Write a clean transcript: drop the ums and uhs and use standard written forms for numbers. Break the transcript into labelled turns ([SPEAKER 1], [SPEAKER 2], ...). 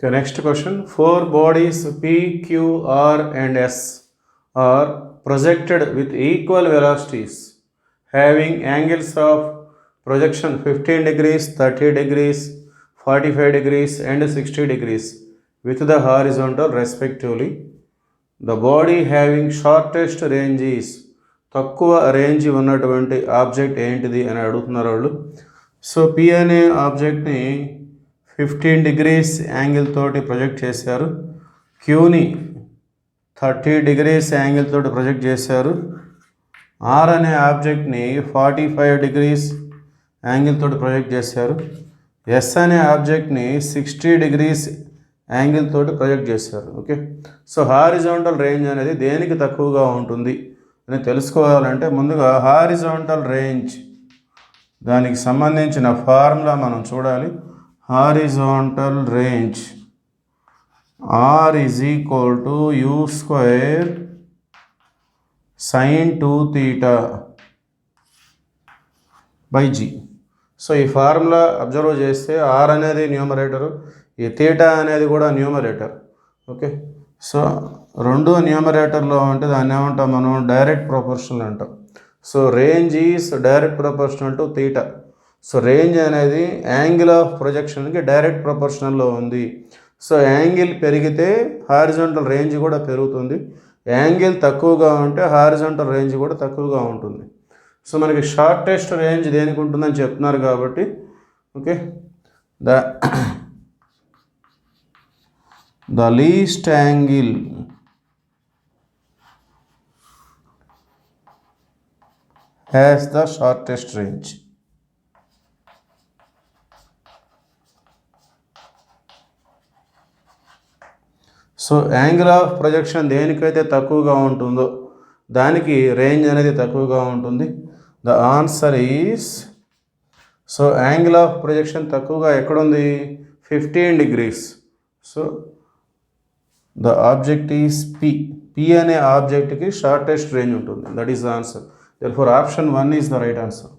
[SPEAKER 1] Okay, next question. Four bodies P, Q, R, and S are projected with equal velocities, having angles of projection 15 degrees, 30 degrees, 45 degrees, and 60 degrees with the horizontal respectively. The body having shortest range is తక్కువ range ఉన్నటువంటి object ఏంటిది అని అడుగుతున్నారు వాళ్ళు. So P అనే ఆబ్జెక్ట్ని 15 degrees angle తోటి project చేశారు. క్యూని 30 degrees angle తోటి ప్రొజెక్ట్ చేశారు. ఆర్ అనే ఆబ్జెక్ట్ని 45 డిగ్రీస్ యాంగిల్ తోటి ప్రొజెక్ట్ చేశారు. ఎస్ అనే ఆబ్జెక్ట్ని 60 డిగ్రీస్ యాంగిల్ తోటి ప్రొజెక్ట్ చేశారు. ఓకే, సో హారిజాంటల్ రేంజ్ అనేది దేనికి తక్కువగా ఉంటుంది అని తెలుసుకోవాలంటే ముందుగా హారిజాంటల్ రేంజ్ దానికి సంబంధించిన ఫార్ములా మనం చూడాలి. Horizontal range R is equal to u square sine 2θ by g. So ఈ ఫార్ములా అబ్జర్వ్ చేస్తే ఆర్ అనేది న్యూమరేటరు, ఈ థీటా అనేది కూడా న్యూమరేటర్. ఓకే, సో రెండు న్యూమరేటర్లో ఉంటే దాన్ని ఏమంటాం మనం డైరెక్ట్ ప్రొపోర్షనల్ అంటాం. So range is direct proportional to theta. So range అనేది యాంగిల్ ఆఫ్ ప్రొజెక్షన్కి డైరెక్ట్ ప్రొపోర్షనల్లో ఉంది. సో యాంగిల్ పెరిగితే హారిజాంటల్ రేంజ్ కూడా పెరుగుతుంది, యాంగిల్ తక్కువగా ఉంటే హారిజాంటల్ రేంజ్ కూడా తక్కువగా ఉంటుంది. సో మనకి షార్టెస్ట్ రేంజ్ దేనికి ఉంటుందని చెప్తున్నారు కాబట్టి okay, the least angle has the shortest range. So angle of projection దేనికైతే తక్కువగా ఉంటుందో దానికి రేంజ్ అనేది తక్కువగా ఉంటుంది. The answer is, so angle of projection తక్కువగా ఎక్కడుంది 15 degrees. So the object is P. P అనే ఆబ్జెక్ట్కి షార్టెస్ట్ రేంజ్ ఉంటుంది. That is the answer. Therefore option 1 is the right answer.